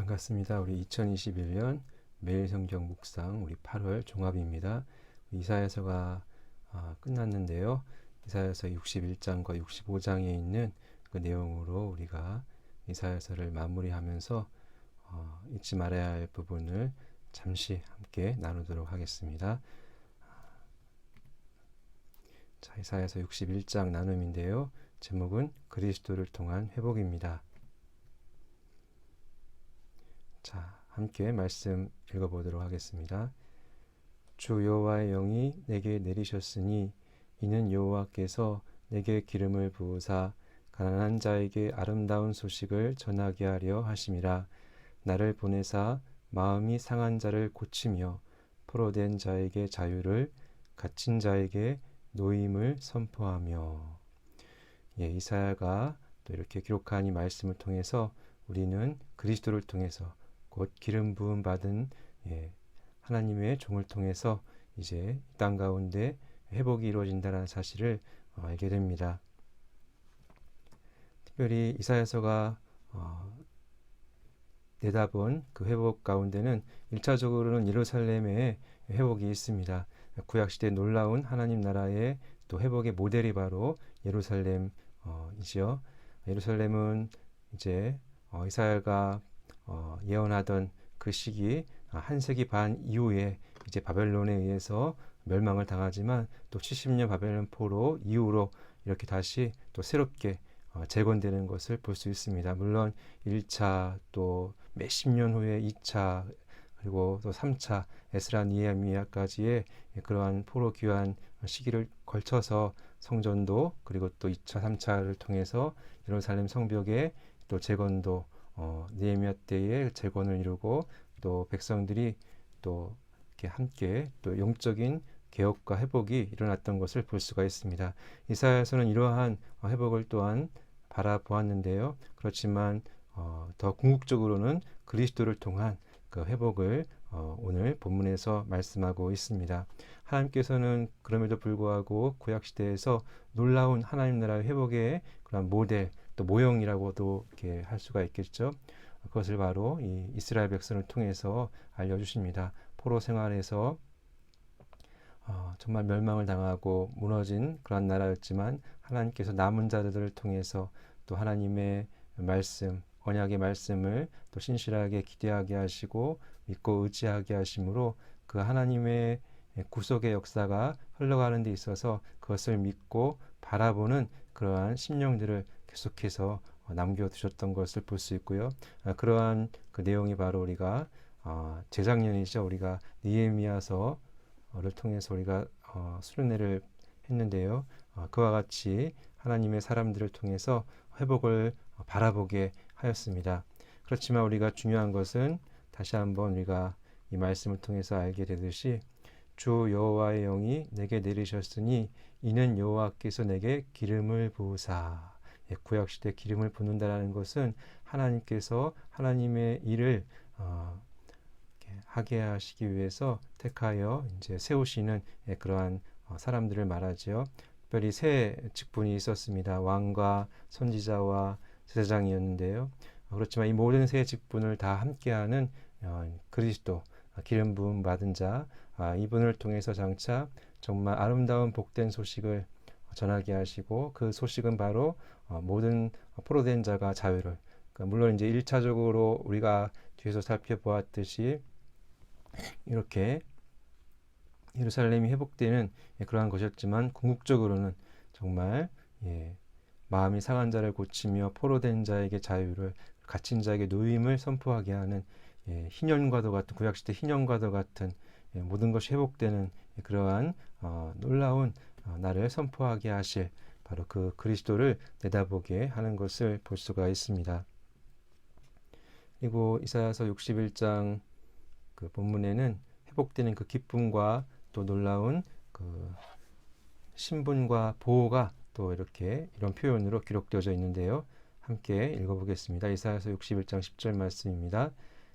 반갑습니다. 우리 2021년 매일 성경 묵상 우리 8월 종합입니다. 이사야서가 끝났는데요. 이사야서 61장과 65장에 있는 그 내용으로 우리가 이사야서를 마무리하면서 잊지 말아야 할 부분을 잠시 함께 나누도록 하겠습니다. 자, 이사야서 61장 나눔인데요. 제목은 그리스도를 통한 회복입니다. 자, 함께 말씀 읽어보도록 하겠습니다. 주 여호와의 영이 내게 내리셨으니 이는 여호와께서 내게 기름을 부으사 가난한 자에게 아름다운 소식을 전하게 하려 하심이라. 나를 보내사 마음이 상한 자를 고치며 포로된 자에게 자유를, 갇힌 자에게 노임을 선포하며. 이사야가 또 이렇게 기록한 이 말씀을 통해서 우리는 그리스도를 통해서 곧 기름 부음 받은 하나님의 종을 통해서 이제 땅 가운데 회복이 이루어진다는 사실을 알게 됩니다. 특별히 이사야서가 내다본 그 회복 가운데는 1차적으로는 예루살렘의 회복이 있습니다. 구약시대 놀라운 하나님 나라의 또 회복의 모델이 바로 예루살렘이지요. 예루살렘은 이제 이사야가 예언하던 그 시기 한 세기 반 이후에 이제 바벨론에 의해서 멸망을 당하지만 또 70년 바벨론 포로 이후로 이렇게 다시 또 새롭게 재건되는 것을 볼 수 있습니다. 물론 1차 또 몇십 년 후에 2차 그리고 또 3차 에스라 니에미야까지의 그러한 포로 귀환 시기를 걸쳐서 성전도 그리고 또 2차 3차를 통해서 예루살렘 성벽의 또 재건도 느헤미야 때의 재건을 이루고 또 백성들이 또 이렇게 함께 또 영적인 개혁과 회복이 일어났던 것을 볼 수가 있습니다. 이사야서는 이러한 회복을 또한 바라보았는데요. 그렇지만 더 궁극적으로는 그리스도를 통한 그 회복을 오늘 본문에서 말씀하고 있습니다. 하나님께서는 그럼에도 불구하고 구약시대에서 놀라운 하나님 나라의 회복의 그런 모델 또 모형이라고도 이렇게 할 수가 있겠죠. 그것을 바로 이 이스라엘 백성을 통해서 알려주십니다. 포로 생활에서 정말 멸망을 당하고 무너진 그런 나라였지만 하나님께서 남은 자들을 통해서 또 하나님의 말씀, 언약의 말씀을 또 신실하게 기대하게 하시고 믿고 의지하게 하심으로 그 하나님의 구속의 역사가 흘러가는 데 있어서 그것을 믿고 바라보는 그러한 심령들을 계속해서 남겨두셨던 것을 볼 수 있고요. 그러한 그 내용이 바로 우리가 재작년이죠. 우리가 느헤미야서를 통해서 우리가 수련회를 했는데요. 그와 같이 하나님의 사람들을 통해서 회복을 바라보게 하였습니다. 그렇지만 우리가 중요한 것은 다시 한번 우리가 이 말씀을 통해서 알게 되듯이 주 여호와의 영이 내게 내리셨으니 이는 여호와께서 내게 기름을 부으사. 구약시대 기름을 붓는다라는 것은 하나님께서 하나님의 일을 하게 하시기 위해서 택하여 이제 세우시는 그러한 사람들을 말하지요. 특별히 세 직분이 있었습니다. 왕과 선지자와 제사장이었는데요. 그렇지만 이 모든 세 직분을 다 함께하는 그리스도, 기름 부음 받은 자, 이분을 통해서 장차 정말 아름다운 복된 소식을 전하게 하시고 그 소식은 바로 모든 포로된 자가 자유를, 물론 이제 1차적으로 우리가 뒤에서 살펴보았듯이 이렇게 예루살렘이 회복되는 그러한 것이었지만 궁극적으로는 정말 마음이 상한 자를 고치며 포로된 자에게 자유를, 갇힌 자에게 노임을 선포하게 하는 희년과도 같은, 구약시대 희년과도 같은 모든 것이 회복되는 그러한 놀라운 나를 선포하게 하실 바로 그 그리스도를 내다보게 하는 것을 볼 수가 있습니다. 그리고 이사야서 61장 그 본문에는 회복되는 그 기쁨과 또 놀라운 그 신분과 보호가 또 이렇게 이런 표현으로 기록되어져 있는데요. 함께 읽어보겠습니다. 이사야서 61장 10절 말씀입니다.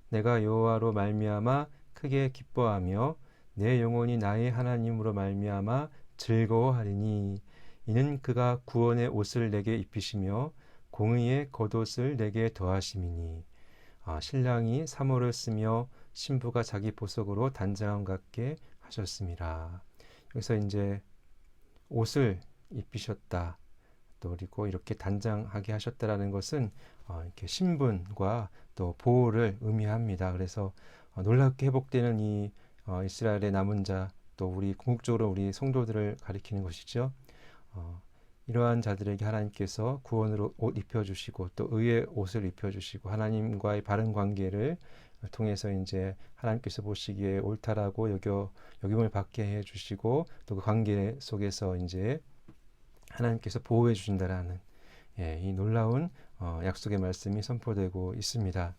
내가 여호와로 말미암아 크게 기뻐하며 내 영혼이 나의 하나님으로 말미암아 즐거워하리니 이는 그가 구원의 옷을 내게 입히시며 공의의 겉옷을 내게 더하심이니. 신랑이 사모를 쓰며 신부가 자기 보석으로 단장함 같게 하셨습니다. 여기서 이제 옷을 입히셨다. 또 그리고 이렇게 단장하게 하셨다라는 것은 이렇게 신분과 또 보호를 의미합니다. 그래서 놀랍게 회복되는 이 이스라엘의 남은 자, 또 우리 궁극적으로 우리 성도들을 가리키는 것이죠. 이러한 자들에게 하나님께서 구원으로 옷 입혀주시고 또 의의 옷을 입혀주시고 하나님과의 바른 관계를 통해서 이제 하나님께서 보시기에 옳다라고 여김을 받게 해주시고 또 그 관계 속에서 이제 하나님께서 보호해 주신다라는 이 놀라운 약속의 말씀이 선포되고 있습니다.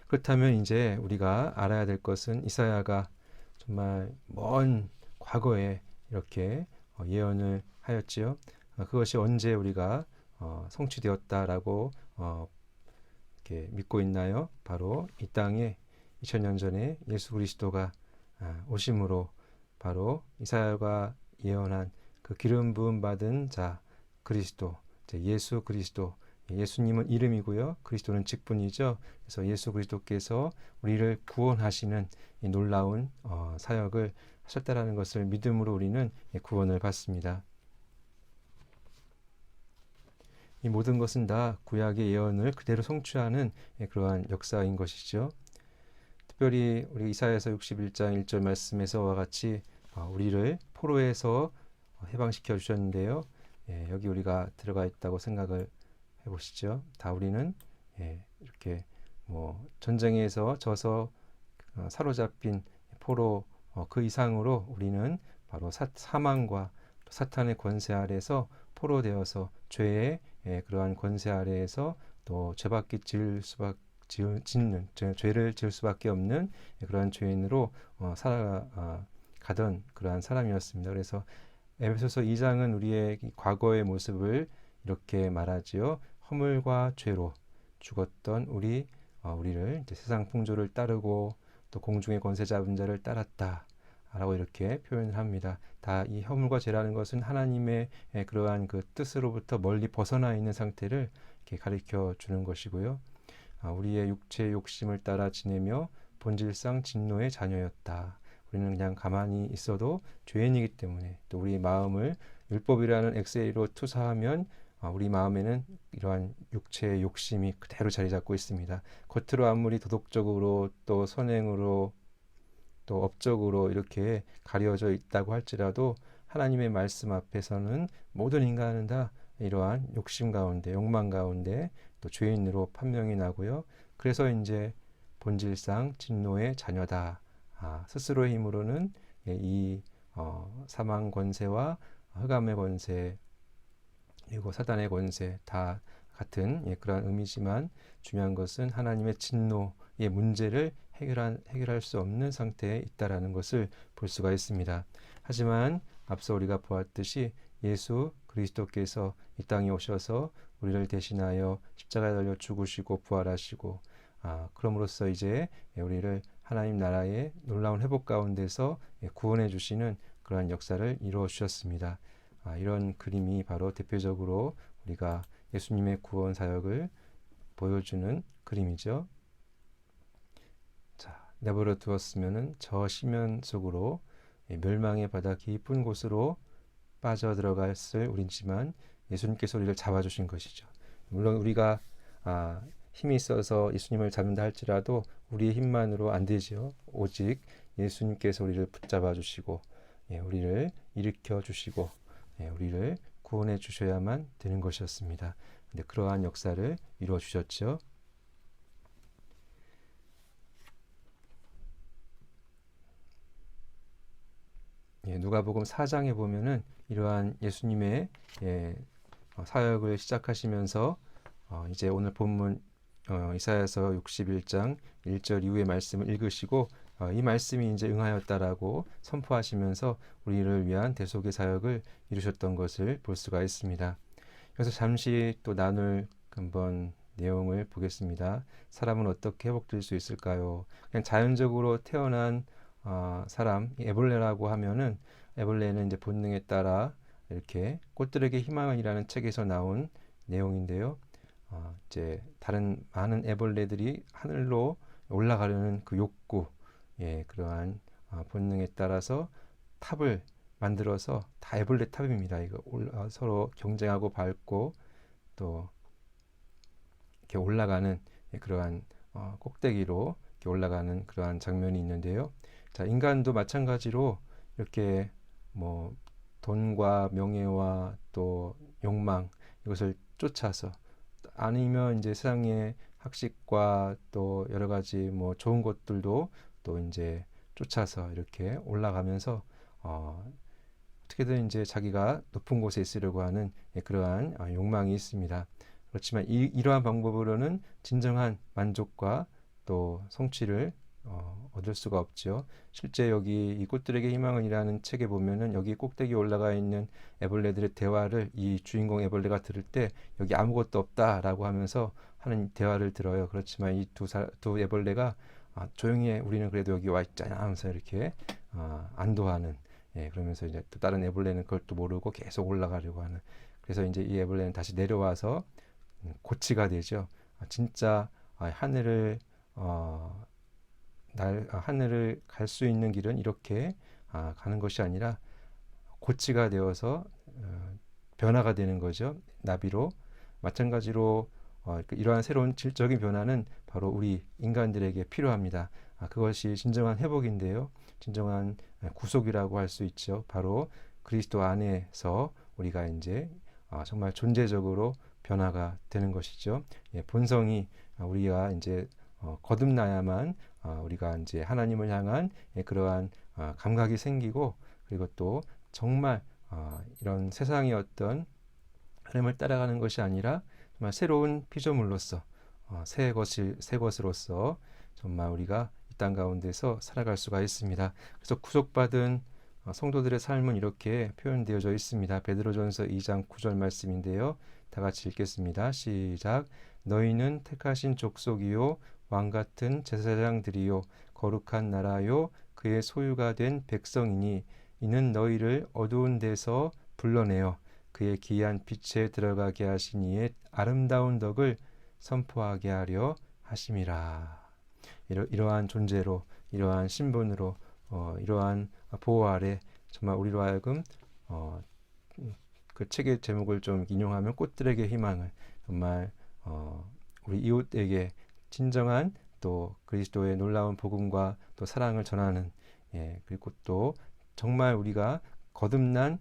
그렇다면 이제 우리가 알아야 될 것은 이사야가 정말 먼 과거에 이렇게 예언을 하였지요. 그것이 언제 우리가 성취되었다라고 이렇게 믿고 있나요? 바로 이 땅에 2000년 전에 예수 그리스도가 오심으로 바로 이사야가 예언한 그 기름 부음 받은 자 그리스도, 예수 그리스도, 예수님은 이름이고요. 그리스도는 직분이죠. 그래서 예수 그리스도께서 우리를 구원하시는 이 놀라운 사역을 하셨다라는 것을 믿음으로 우리는 구원을 받습니다. 이 모든 것은 다 구약의 예언을 그대로 성취하는 그러한 역사인 것이죠. 특별히 우리 이사야서 61장 1절 말씀에서와 같이 우리를 포로에서 해방시켜 주셨는데요. 여기 우리가 들어가 있다고 생각을 해보시죠. 다 우리는 이렇게 전쟁에서 져서 사로잡힌 포로 그 이상으로 우리는 바로 사망과 사탄의 권세 아래에서 포로되어서 죄의 그러한 권세 아래에서 또 죄밖에 짓는 죄를 지을 수밖에 없는 그러한 죄인으로 살아가던 그러한 사람이었습니다. 그래서 에베소서 2장은 우리의 과거의 모습을 이렇게 말하지요. 허물과 죄로 죽었던 우리를 이제 세상 풍조를 따르고 또 공중의 권세 잡은 자를 따랐다. 라고 이렇게 표현을 합니다. 다 이 허물과 죄라는 것은 하나님의 그러한 그 뜻으로부터 멀리 벗어나 있는 상태를 이렇게 가리켜 주는 것이고요. 우리의 육체의 욕심을 따라 지내며 본질상 진노의 자녀였다. 우리는 그냥 가만히 있어도 죄인이기 때문에 또 우리 마음을 율법이라는 엑셀로 투사하면 우리 마음에는 이러한 육체의 욕심이 그대로 자리 잡고 있습니다. 겉으로 아무리 도덕적으로 또 선행으로 또 업적으로 이렇게 가려져 있다고 할지라도 하나님의 말씀 앞에서는 모든 인간은 다 이러한 욕심 가운데 욕망 가운데 또 죄인으로 판명이 나고요. 그래서 이제 본질상 진노의 자녀다. 스스로의 힘으로는 이 사망 권세와 흑암의 권세 그리고 사단의 권세 다 같은 그러한 의미지만 중요한 것은 하나님의 진노의 문제를 해결할 수 없는 상태에 있다라는 것을 볼 수가 있습니다. 하지만 앞서 우리가 보았듯이 예수 그리스도께서 이 땅에 오셔서 우리를 대신하여 십자가에 달려 죽으시고 부활하시고 그럼으로써 이제 우리를 하나님 나라의 놀라운 회복 가운데서 구원해 주시는 그러한 역사를 이루어 주셨습니다. 이런 그림이 바로 대표적으로 우리가 예수님의 구원 사역을 보여주는 그림이죠. 자, 내버려 두었으면은 저 심연 속으로 멸망의 바다 깊은 곳으로 빠져 들어갔을 우리지만 예수님께서 우리를 잡아주신 것이죠. 물론 우리가 힘이 있어서 예수님을 잡는다 할지라도 우리의 힘만으로 안 되죠. 오직 예수님께서 우리를 붙잡아 주시고 우리를 일으켜 주시고 우리를 구원해 주셔야만 되는 것이었습니다. 근데 그러한 역사를 이루어 주셨죠. 누가복음 4장에 보면은 이러한 예수님의 사역을 시작하시면서 이제 오늘 본문 이사야서 61장 1절 이후의 말씀을 읽으시고 이 말씀이 이제 응하였다라고 선포하시면서 우리를 위한 대속의 사역을 이루셨던 것을 볼 수가 있습니다. 그래서 잠시 또 나눌 한번 내용을 보겠습니다. 사람은 어떻게 회복될 수 있을까요? 그냥 자연적으로 태어난 사람, 에볼레라고 하면은 에볼레는 이제 본능에 따라 이렇게 꽃들에게 희망이라는 책에서 나온 내용인데요. 이제 다른 많은 애벌레들이 하늘로 올라가려는 그 욕구, 그러한 본능에 따라서 탑을 만들어서 다 애벌레 탑입니다. 이거 서로 경쟁하고 밟고 또 이렇게 올라가는 그러한 꼭대기로 이렇게 올라가는 그러한 장면이 있는데요. 자, 인간도 마찬가지로 이렇게 뭐 돈과 명예와 또 욕망 이것을 쫓아서 아니면 이제 세상의 학식과 또 여러 가지 뭐 좋은 것들도 또 이제 쫓아서 이렇게 올라가면서 어떻게든 이제 자기가 높은 곳에 있으려고 하는 그러한 욕망이 있습니다. 그렇지만 이러한 방법으로는 진정한 만족과 또 성취를 얻을 수가 없죠. 실제 여기 이 꽃들에게 희망은이라는 책에 보면은 여기 꼭대기에 올라가 있는 애벌레들의 대화를 이 주인공 애벌레가 들을 때 여기 아무것도 없다라고 하면서 하는 대화를 들어요. 그렇지만 이 두 애벌레가 조용히 해, 우리는 그래도 여기 와 있잖아 하면서 이렇게 안도하는, 그러면서 이제 또 다른 애벌레는 그걸 또 모르고 계속 올라가려고 하는. 그래서 이제 이 애벌레는 다시 내려와서 고치가 되죠. 진짜 하늘을 하늘을 갈 수 있는 길은 이렇게 가는 것이 아니라 고치가 되어서 변화가 되는 거죠. 나비로. 마찬가지로 이러한 새로운 질적인 변화는 바로 우리 인간들에게 필요합니다. 그것이 진정한 회복인데요. 진정한 구속이라고 할 수 있죠. 바로 그리스도 안에서 우리가 이제 정말 존재적으로 변화가 되는 것이죠. 본성이 우리가 이제 거듭나야만 우리가 이제 하나님을 향한 그러한 감각이 생기고, 그리고 또 정말 이런 세상의 어떤 흐름을 따라가는 것이 아니라 정말 새로운 피조물로서 새 것으로서 정말 우리가 이 땅 가운데서 살아갈 수가 있습니다. 그래서 구속받은 성도들의 삶은 이렇게 표현되어져 있습니다. 베드로전서 2장 9절 말씀인데요. 다 같이 읽겠습니다. 시작. 너희는 택하신 족속이요 왕같은 제사장들이요 거룩한 나라요 그의 소유가 된 백성이니 이는 너희를 어두운 데서 불러내어 그의 기이한 빛에 들어가게 하신 이의 아름다운 덕을 선포하게 하려 하심이라. 이러한 존재로, 이러한 신분으로, 이러한 보호 아래 정말 우리로 하여금 그 책의 제목을 좀 인용하면 꽃들에게 희망을, 정말 우리 이웃에게 진정한 또 그리스도의 놀라운 복음과 또 사랑을 전하는, 그리고 또 정말 우리가 거듭난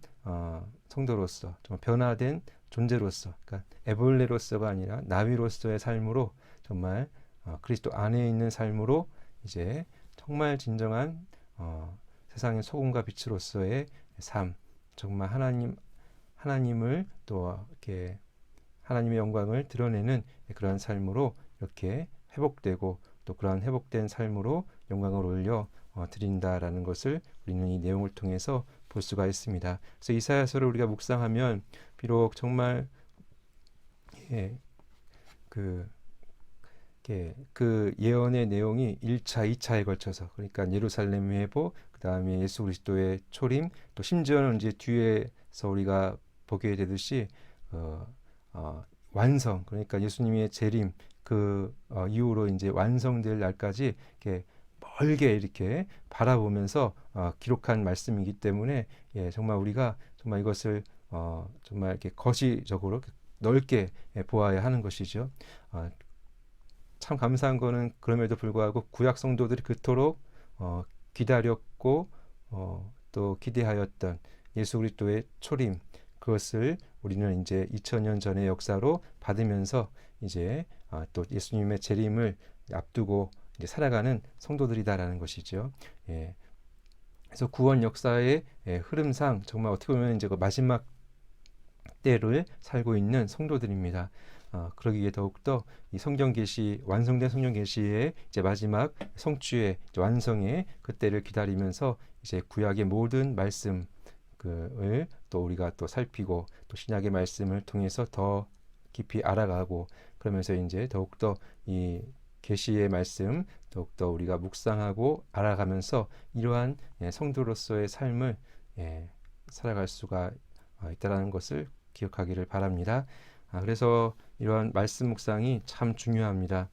성도로서 정말 변화된 존재로서, 그러니까 애벌레로서가 아니라 나비로서의 삶으로 정말 그리스도 안에 있는 삶으로 이제 정말 진정한 세상의 소금과 빛으로서의 삶, 정말 하나님을 또 이렇게 하나님의 영광을 드러내는 그러한 삶으로 이렇게 회복되고, 또 그러한 회복된 삶으로 영광을 올려 드린다라는 것을 우리는 이 내용을 통해서 볼 수가 있습니다. 그래서 이사야서를 우리가 묵상하면 비록 정말 그 예언의 내용이 1차, 2차에 걸쳐서, 그러니까 예루살렘 회복, 그 다음에 예수 그리스도의 초림, 또 심지어는 이제 뒤에서 우리가 보게 되듯이 완성, 그러니까 예수님의 재림 그 이후로 이제 완성될 날까지 이렇게 멀게 이렇게 바라보면서 기록한 말씀이기 때문에 정말 우리가 정말 이것을 정말 이렇게 거시적으로 넓게 보아야 하는 것이죠. 참 감사한 거는 그럼에도 불구하고 구약 성도들이 그토록 기다렸고 또 기대하였던 예수 그리스도의 초림, 그것을 우리는 이제 2000년 전의 역사로 받으면서 이제 또 예수님의 재림을 앞두고 이제 살아가는 성도들이다라는 것이죠. 그래서 구원 역사의 흐름상 정말 어떻게 보면 이제 그 마지막 때를 살고 있는 성도들입니다. 그러기에 더욱더 이 성경 계시, 완성된 성경 계시의 이제 마지막 성취의 완성의 그때를 기다리면서 이제 구약의 모든 말씀을 또 우리가 또 살피고, 또 신약의 말씀을 통해서 더 깊이 알아가고, 그러면서 이제 더욱더 이 계시의 말씀 더욱더 우리가 묵상하고 알아가면서 이러한 성도로서의 삶을 살아갈 수가 있다는 것을 기억하기를 바랍니다. 그래서 이러한 말씀 묵상이 참 중요합니다.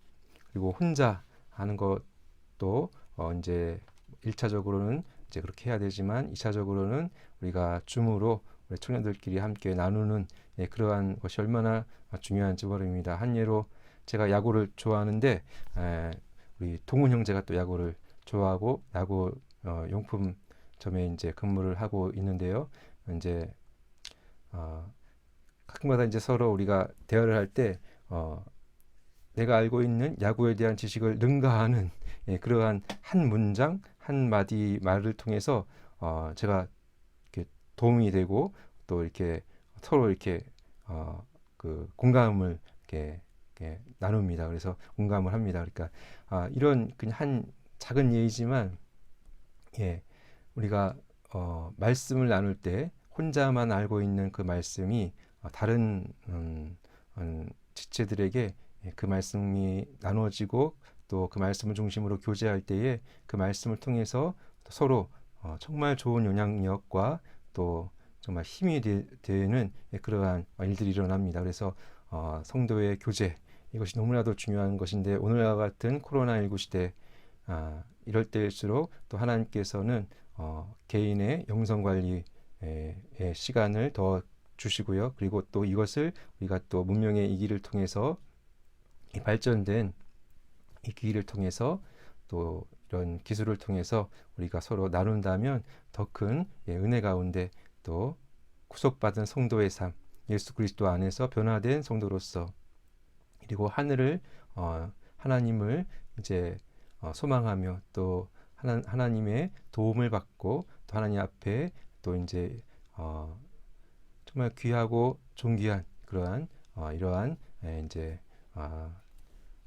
그리고 혼자 하는 것도 이제 1차적으로는 이제 그렇게 해야 되지만 2차적으로는 우리가 줌으로 우리 청년들끼리 함께 나누는 그러한 것이 얼마나 중요한지 모릅니다. 한 예로 제가 야구를 좋아하는데 우리 동훈 형제가 또 야구를 좋아하고 야구 용품점에 이제 근무를 하고 있는데요. 이제 가끔가다 이제 서로 우리가 대화를 할 때 내가 알고 있는 야구에 대한 지식을 능가하는 그러한 한 문장 한 마디 말을 통해서 제가 이렇게 도움이 되고 또 이렇게 서로 이렇게 그 공감을 이렇게 나눕니다. 그래서 공감을 합니다. 그러니까 이런 그냥 한 작은 예이지만 우리가 말씀을 나눌 때 혼자만 알고 있는 그 말씀이 다른 지체들에게 그 말씀이 나눠지고 또 그 말씀을 중심으로 교제할 때에 그 말씀을 통해서 서로 정말 좋은 영향력과 또 정말 힘이 되는 그러한 일들이 일어납니다. 그래서 성도의 교제 이것이 너무나도 중요한 것인데 오늘과 같은 코로나19 시대 이럴 때일수록 또 하나님께서는 개인의 영성관리의 시간을 더 주시고요. 그리고 또 이것을 우리가 또 문명의 이 길을 통해서 이 발전된 이 기기를 통해서 또 이런 기술을 통해서 우리가 서로 나눈다면 더 큰 은혜 가운데 또 구속받은 성도의 삶, 예수 그리스도 안에서 변화된 성도로서 그리고 하늘을 하나님을 이제 소망하며 또 하나님의 도움을 받고 또 하나님 앞에 또 이제 정말 귀하고 존귀한 그러한 이러한 이제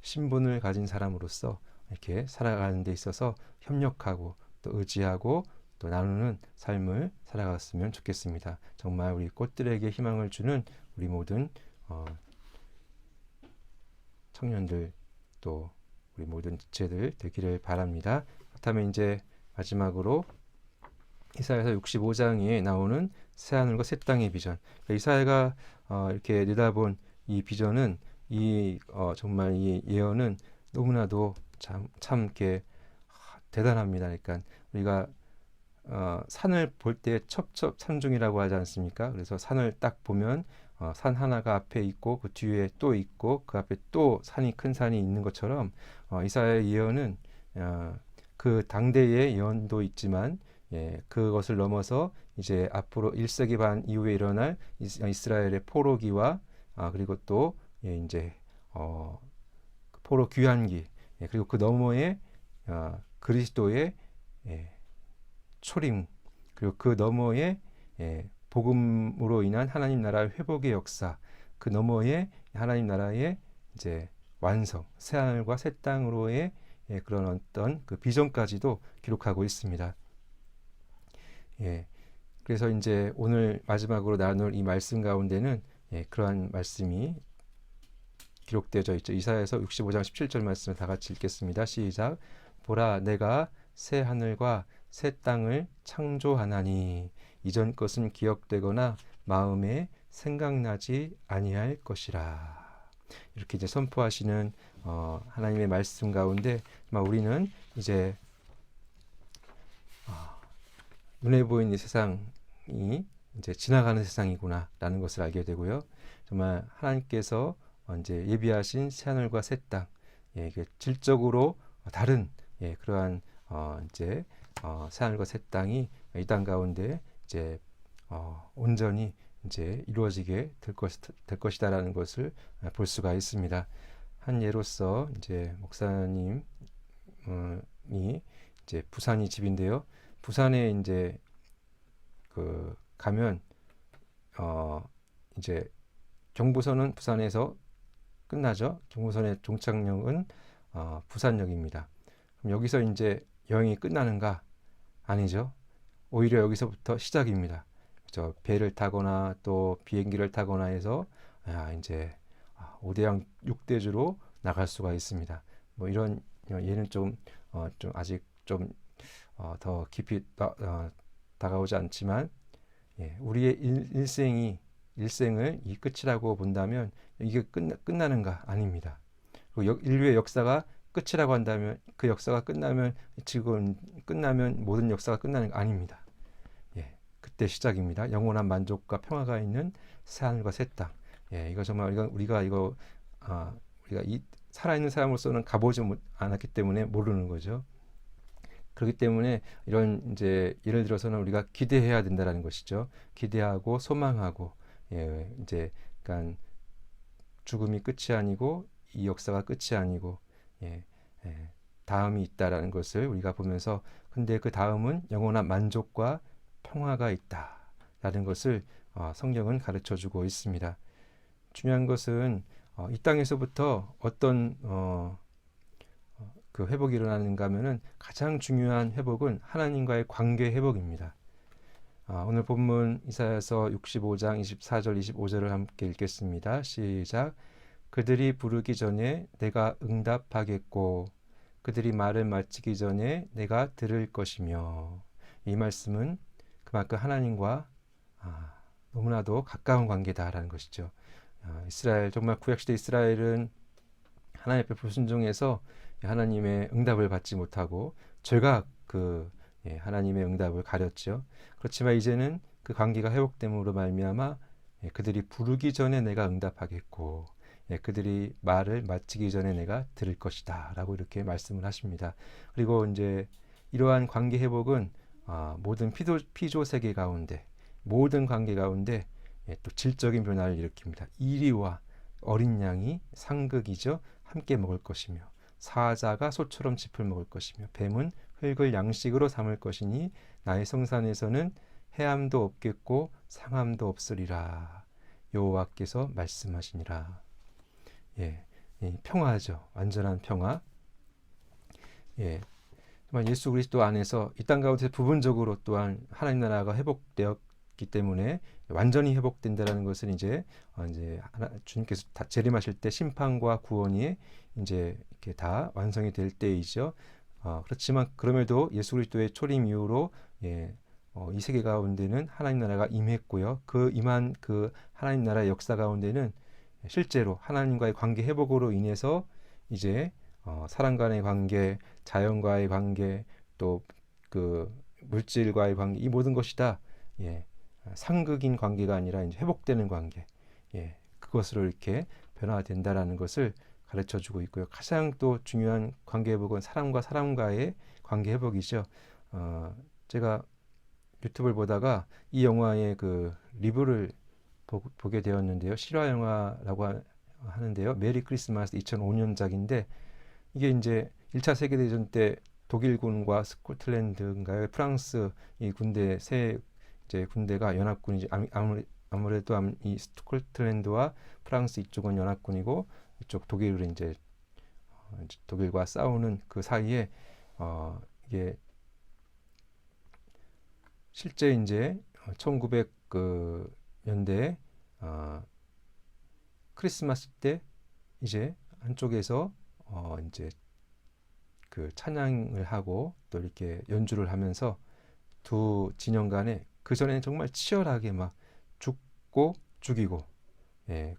신분을 가진 사람으로서 이렇게 살아가는 데 있어서 협력하고 또 의지하고 또 나누는 삶을 살아갔으면 좋겠습니다. 정말 우리 꽃들에게 희망을 주는 우리 모든 청년들 또 우리 모든 지체들 되기를 바랍니다. 그렇다면 이제 마지막으로 이사야서 65장에 나오는 새하늘과 새 땅의 비전. 그러니까 이사야가 이렇게 내다본 이 비전은 정말 이 예언은 너무나도 참 이렇게 대단합니다. 그러니까 우리가 산을 볼 때 첩첩산중이라고 하지 않습니까? 그래서 산을 딱 보면 산 하나가 앞에 있고 그 뒤에 또 있고 그 앞에 또 큰 산이 있는 것처럼 이사야의 예언은 그 당대의 예언도 있지만 그것을 넘어서 이제 앞으로 1세기 반 이후에 일어날 이스라엘의 포로기와 그리고 또 이제 포로 귀환기 그리고 그 너머에 그리스도의 초림 그리고 그 너머에 복음으로 인한 하나님 나라의 회복의 역사 그 너머에 하나님 나라의 이제 완성 새하늘과 새 땅으로의 그런 어떤 그 비전까지도 기록하고 있습니다. 그래서 이제 오늘 마지막으로 나눌 이 말씀 가운데는 그러한 말씀이 기록되어져 있죠. 이사야서 65장 17절 말씀을 다 같이 읽겠습니다. 시작. 보라 내가 새 하늘과 새 땅을 창조하나니 이전 것은 기억되거나 마음에 생각나지 아니할 것이라. 이렇게 이제 선포하시는 하나님의 말씀 가운데 우리는 이제 눈에 보이는 세상이 이제 지나가는 세상이구나라는 것을 알게 되고요. 정말 하나님께서 이제 예비하신 새하늘과 새 땅, 질적으로 다른 그러한 이제 새하늘과 새 땅이 이 땅 가운데 이제 온전히 이제 이루어지게 될 것이다라는 것을 볼 수가 있습니다. 한 예로서 이제 목사님이 이제 부산이 집인데요. 부산에 이제 그 가면 이제 경부선은 부산에서 끝나죠. 경부선의 종착역은 부산역입니다. 그럼 여기서 이제 여행이 끝나는가? 아니죠. 오히려 여기서부터 시작입니다. 그렇죠? 배를 타거나 또 비행기를 타거나 해서 이제 5대양 6대주로 나갈 수가 있습니다. 뭐 이런 얘는 좀 아직 좀 더 깊이 다가오지 않지만 우리의 일생이 일생을 이 끝이라고 본다면 이게 끝나는가? 아닙니다. 그리고 인류의 역사가 끝이라고 한다면 그 역사가 끝나면 지금 끝나면 모든 역사가 끝나는 거 아닙니다. 예, 그때 시작입니다. 영원한 만족과 평화가 있는 새하늘과 새 땅. 예, 이거 정말 우리가 이 살아있는 사람으로서는 가보지 않았기 때문에 모르는 거죠. 그렇기 때문에 이런 이제 예를 들어서는 우리가 기대해야 된다는 것이죠. 기대하고 소망하고, 예, 이제 그러니까 죽음이 끝이 아니고 이 역사가 끝이 아니고, 예, 예, 다음이 있다라는 것을 우리가 보면서, 근데 그 다음은 영원한 만족과 평화가 있다라는 것을 성경은 가르쳐 주고 있습니다. 중요한 것은 이 땅에서부터 어떤 그 회복이 일어나는가 하면은 가장 중요한 회복은 하나님과의 관계 회복입니다. 오늘 본문 이사야서 65장 24절 25절을 함께 읽겠습니다. 시작. 그들이 부르기 전에 내가 응답하겠고 그들이 말을 마치기 전에 내가 들을 것이며, 이 말씀은 그만큼 하나님과 너무나도 가까운 관계다라는 것이죠. 이스라엘, 정말 구약시대 이스라엘은 하나님 앞에 불순종해서 하나님의 응답을 받지 못하고 죄가 하나님의 응답을 가렸죠. 그렇지만 이제는 그 관계가 회복됨으로 말미암아 그들이 부르기 전에 내가 응답하겠고 그들이 말을 마치기 전에 내가 들을 것이다 라고 이렇게 말씀을 하십니다. 그리고 이제 이러한 관계 회복은 모든 피조 세계 가운데, 모든 관계 가운데 또 질적인 변화를 일으킵니다. 이리와 어린 양이 상극이죠. 함께 먹을 것이며, 사자가 소처럼 짚을 먹을 것이며, 뱀은 흙을 양식으로 삼을 것이니 나의 성산에서는 해함도 없겠고 상함도 없으리라. 여호와께서 말씀하시니라. 예, 평화죠. 완전한 평화. 예, 정말 예수 그리스도 안에서 이 땅 가운데 부분적으로 또한 하나님 나라가 회복되었기 때문에 완전히 회복된다라는 것은 이제 주님께서 다 재림하실 때 심판과 구원이 이제 이렇게 다 완성이 될 때이죠. 그렇지만 그럼에도 예수 그리스도의 초림 이후로 이 세계 가운데는 하나님 나라가 임했고요. 그 임한 그 하나님 나라의 역사 가운데는 실제로 하나님과의 관계 회복으로 인해서 이제 사람 간의 관계, 자연과의 관계, 또 그 물질과의 관계, 이 모든 것이 다 상극인 관계가 아니라 이제 회복되는 관계, 그것으로 이렇게 변화된다라는 것을 가르쳐 주고 있고요. 가장 또 중요한 관계 회복은 사람과 사람과의 관계 회복이죠. 제가 유튜브를 보다가 이 영화의 그 리뷰를 보게 되었는데요. 실화 영화라고 하는데요. 메리 크리스마스 2005년작인데 이게 이제 1차 세계대전 때 독일군과 스코틀랜드인가요? 프랑스 이 군대 이제 군대가 연합군이지. 아무래도 이 스코틀랜드와 프랑스 이쪽은 연합군이고 이쪽 독일은 이제 독일과 싸우는 그 사이에 이게 실제 이제 1900년대 크리스마스 때 이제 한쪽에서 이제 그 찬양을 하고 또 이렇게 연주를 하면서 두 진영 간에 그 전에는 정말 치열하게 막 죽고 죽이고,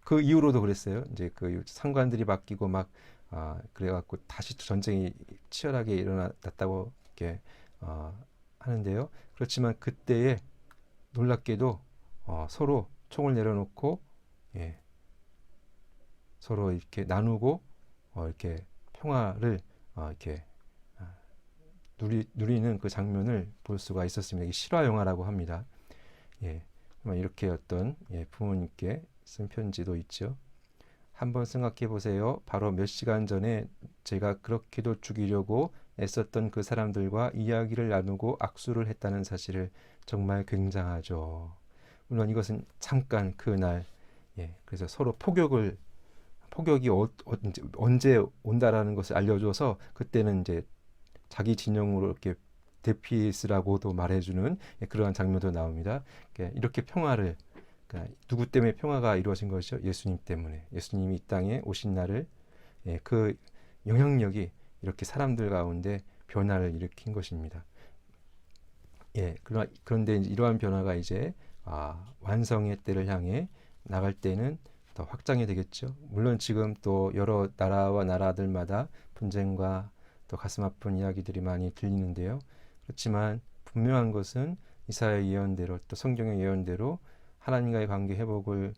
그 이후로도 그랬어요. 이제 그 상관들이 바뀌고 막 그래갖고 다시 전쟁이 치열하게 일어났다고 이렇게 하는데요. 그렇지만 그때에 놀랍게도 서로 총을 내려놓고 서로 이렇게 나누고 이렇게 평화를 이렇게 누리는 그 장면을 볼 수가 있었습니다. 이게 실화 영화라고 합니다. 이렇게 어떤 부모님께 쓴 편지도 있죠. 한번 생각해 보세요. 바로 몇 시간 전에 제가 그렇게도 죽이려고 애썼던 그 사람들과 이야기를 나누고 악수를 했다는 사실을. 정말 굉장하죠. 물론 이것은 잠깐 그날, 그래서 서로 폭격이 언제 온다라는 것을 알려줘서 그때는 이제 자기 진영으로 이렇게 대피스라고도 말해주는 그러한 장면도 나옵니다. 이렇게 평화를, 그러니까 누구 때문에 평화가 이루어진 것이죠? 예수님 때문에. 예수님이 이 땅에 오신 날을 그 영향력이 이렇게 사람들 가운데 변화를 일으킨 것입니다. 그런데 이러한 변화가 이제 완성의 때를 향해 나갈 때는 더 확장이 되겠죠. 물론 지금 또 여러 나라와 나라들마다 분쟁과 또 가슴 아픈 이야기들이 많이 들리는데요. 그렇지만 분명한 것은 이사야의 예언대로 또 성경의 예언대로 하나님과의 관계 회복을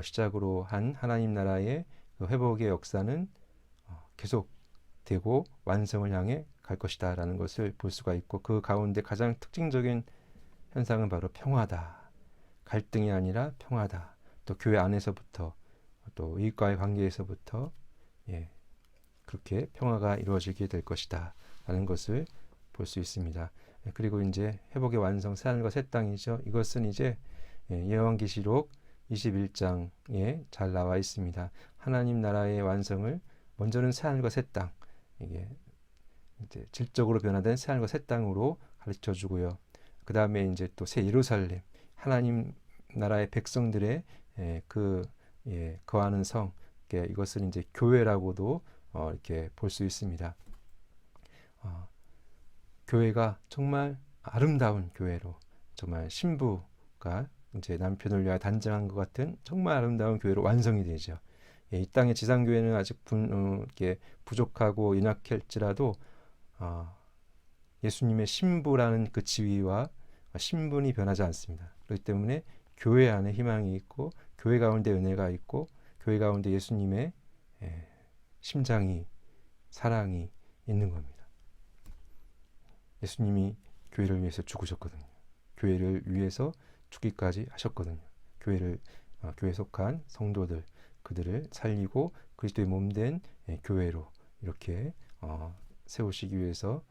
시작으로 한 하나님 나라의 그 회복의 역사는 계속되고 완성을 향해 갈 것이다 라는 것을 볼 수가 있고, 그 가운데 가장 특징적인 현상은 바로 평화다. 갈등이 아니라 평화다. 또 교회 안에서부터 또 이웃과의 관계에서부터 그렇게 평화가 이루어지게 될 것이다 라는 것을 볼 수 있습니다. 그리고 이제 회복의 완성, 새하늘과 새 땅이죠. 이것은 이제 요한계시록 21장에 잘 나와 있습니다. 하나님 나라의 완성을 먼저는 새하늘과 새 땅, 이게 이제 질적으로 변화된 새하늘과 새 땅으로 가르쳐 주고요. 그 다음에 이제 또 새 예루살렘, 하나님 나라의 백성들의 거하는 성, 이것을 이제 교회라고도 이렇게 볼 수 있습니다. 교회가 정말 아름다운 교회로, 정말 신부가 이제 남편을 위하여 단장한 것 같은 정말 아름다운 교회로 완성이 되죠. 이 땅의 지상교회는 아직 이렇게 부족하고 연약할지라도 예수님의 신부라는 그 지위와 신분이 변하지 않습니다. 그렇기 때문에 교회 안에 희망이 있고, 교회 가운데 은혜가 있고, 교회 가운데 예수님의 심장이, 사랑이 있는 겁니다. 예수님이 교회를 위해서 죽으셨거든요. 교회를 위해서 죽기까지 하셨거든요. 교회에 속한 성도들, 그들을 살리고 그리스도의 몸된 교회로 이렇게 세우시기 위해서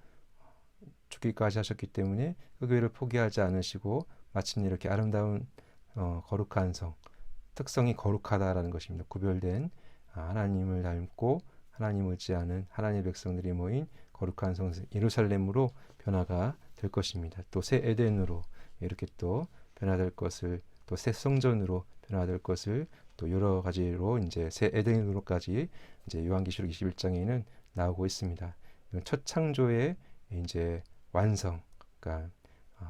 죽기까지 하셨기 때문에 그 교회를 포기하지 않으시고 마침내 이렇게 아름다운 거룩한 성, 특성이 거룩하다라는 것입니다. 구별된 하나님을 닮고 하나님 의지하는 하나님의 백성들이 모인 거룩한 성 예루살렘으로 변화가 될 것입니다. 또 새 에덴으로 이렇게 또 변화될 것을, 또 새 성전으로 변화될 것을 또 여러 가지로 이제 새 에덴으로까지 이제 요한계시록 21장에는 나오고 있습니다. 첫 창조의 이제 완성, 그러니까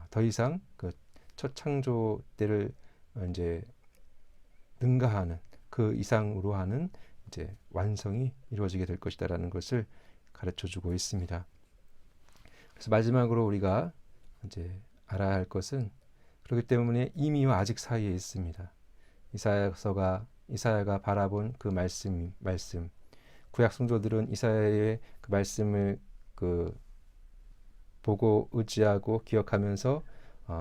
더 이상 그 첫 창조 때를 이제 능가하는 그 이상으로 하는 이제 완성이 이루어지게 될 것이다라는 것을 가르쳐 주고 있습니다. 그래서 마지막으로 우리가 이제 알아야 할 것은, 그렇기 때문에 이미와 아직 사이에 있습니다. 이사야가 바라본 그 말씀, 구약 성도들은 이사야의 그 말씀을 보고 의지하고 기억하면서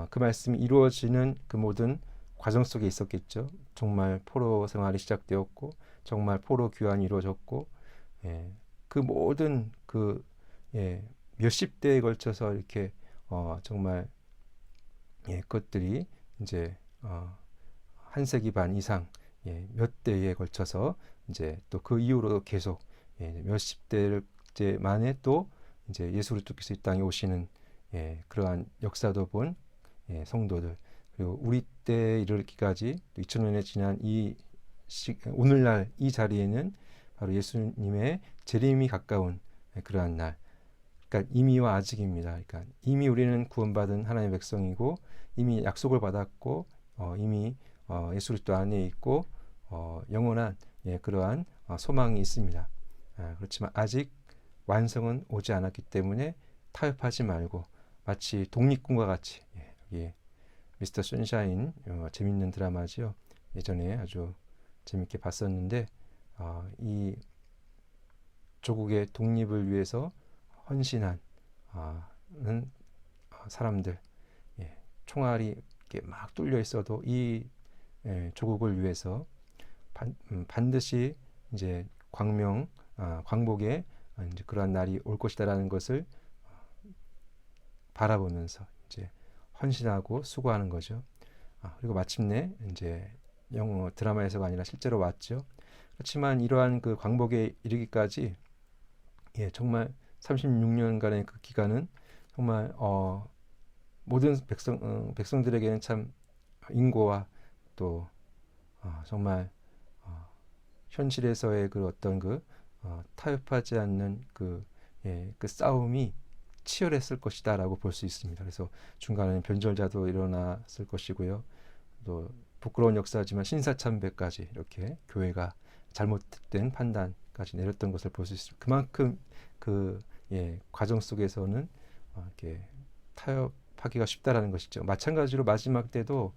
그 말씀이 이루어지는 그 모든 과정 속에 있었겠죠. 정말 포로 생활이 시작되었고, 정말 포로 귀환이 이루어졌고, 그 모든 몇십 대에 걸쳐서 이렇게 정말 그것들이 이제 한 세기 반 이상 몇 대에 걸쳐서 이제 또 그 이후로도 계속 몇십 대를 이제 만에 또 이제 예수 그리스도께서 이 땅에 오시는 그러한 역사도 본 성도들, 그리고 우리 때에 이르기까지 2000년에 지난 오늘날 이 자리에는 바로 예수님의 재림이 가까운 그러한 날, 그러니까 이미와 아직입니다. 그러니까 이미 우리는 구원받은 하나님의 백성이고, 이미 약속을 받았고, 이미 예수 그리스도 안에 있고 영원한 그러한 소망이 있습니다. 그렇지만 아직 완성은 오지 않았기 때문에 타협하지 말고, 마치 독립군과 같이, 여기 미스터 선샤인 재밌는 드라마지요. 예전에 아주 재밌게 봤었는데 이 조국의 독립을 위해서 헌신한 사람들, 총알이 이렇게 막 뚫려 있어도 이 조국을 위해서 반드시 이제 광복의 이제 그러한 날이 올 것이다라는 것을 바라보면서 이제 헌신하고 수고하는 거죠. 그리고 마침내 이제 드라마에서가 아니라 실제로 왔죠. 그렇지만 이러한 그 광복에 이르기까지 정말 36년간의 그 기간은 정말 모든 백성들에게는 참 인고와 또 정말 현실에서의 그 어떤 타협하지 않는 그 싸움이 치열했을 것이다라고 볼 수 있습니다. 그래서 중간에 변절자도 일어났을 것이고요. 또 부끄러운 역사지만 신사참배까지 이렇게 교회가 잘못된 판단까지 내렸던 것을 볼 수 있습니다. 그만큼 그 과정 속에서는 이렇게 타협하기가 쉽다라는 것이죠. 마찬가지로 마지막 때도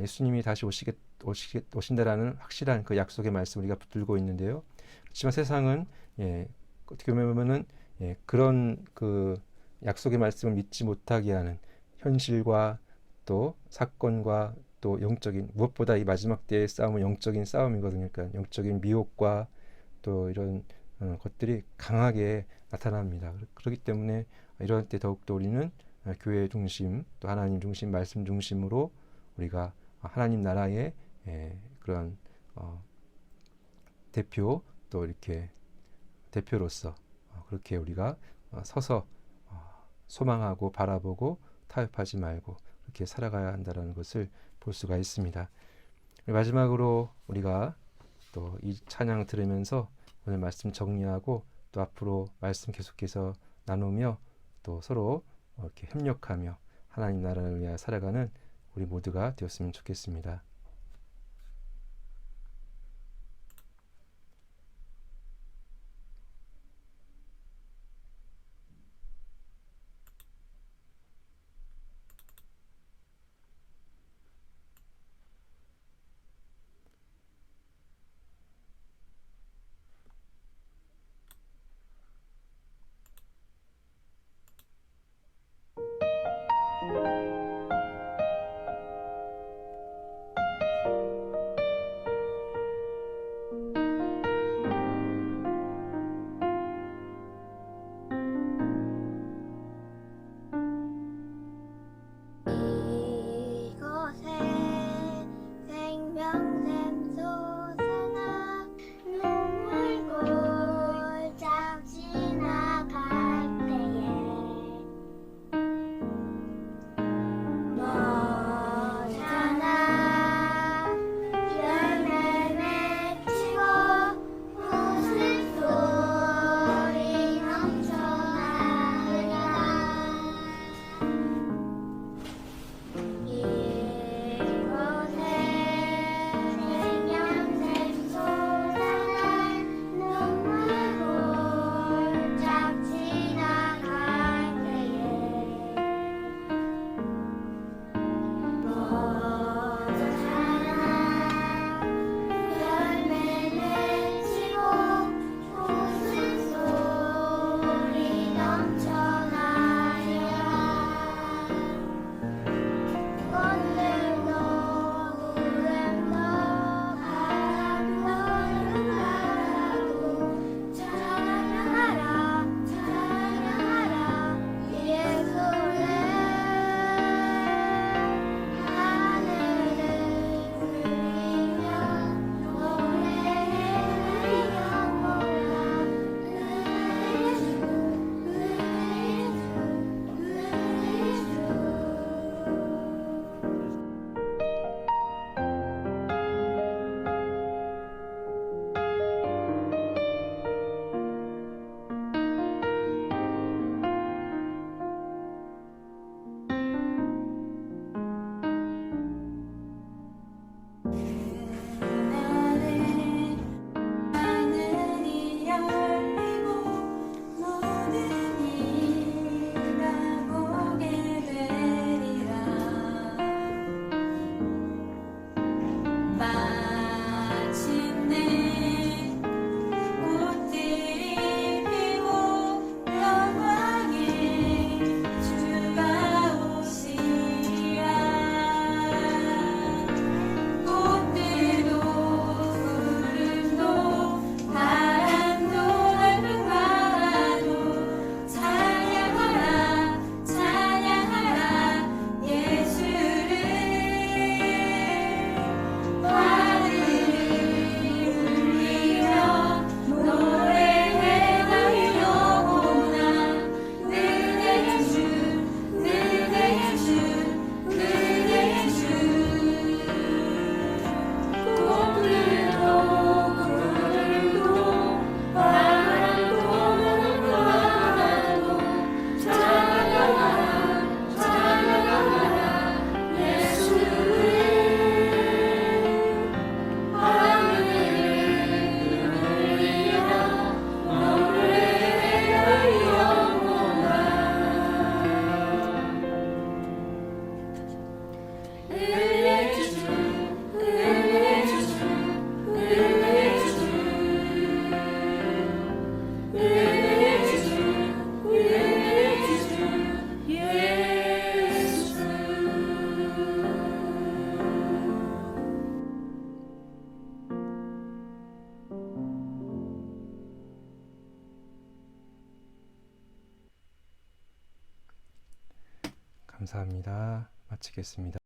예수님이 다시 오신다라는 확실한 그 약속의 말씀 우리가 붙들고 있는데요. 그렇지만 세상은 어떻게 보면은 그런 그 약속의 말씀을 믿지 못하게 하는 현실과 또 사건과 또 영적인, 무엇보다 이 마지막 때의 싸움은 영적인 싸움이거든요. 그러니까 영적인 미혹과 또 이런 것들이 강하게 나타납니다. 그렇기 때문에 이런 때 더욱더 우리는 교회 중심, 또 하나님 중심, 말씀 중심으로 우리가 하나님 나라의 그런 대표, 또 이렇게 대표로서 그렇게 우리가 서서 소망하고 바라보고 타협하지 말고 그렇게 살아가야 한다는 것을 볼 수가 있습니다. 마지막으로 우리가 또 이 찬양 들으면서 오늘 말씀 정리하고 또 앞으로 말씀 계속해서 나누며 또 서로 이렇게 협력하며 하나님 나라를 위하여 살아가는 우리 모두가 되었으면 좋겠습니다. 감사합니다. 마치겠습니다.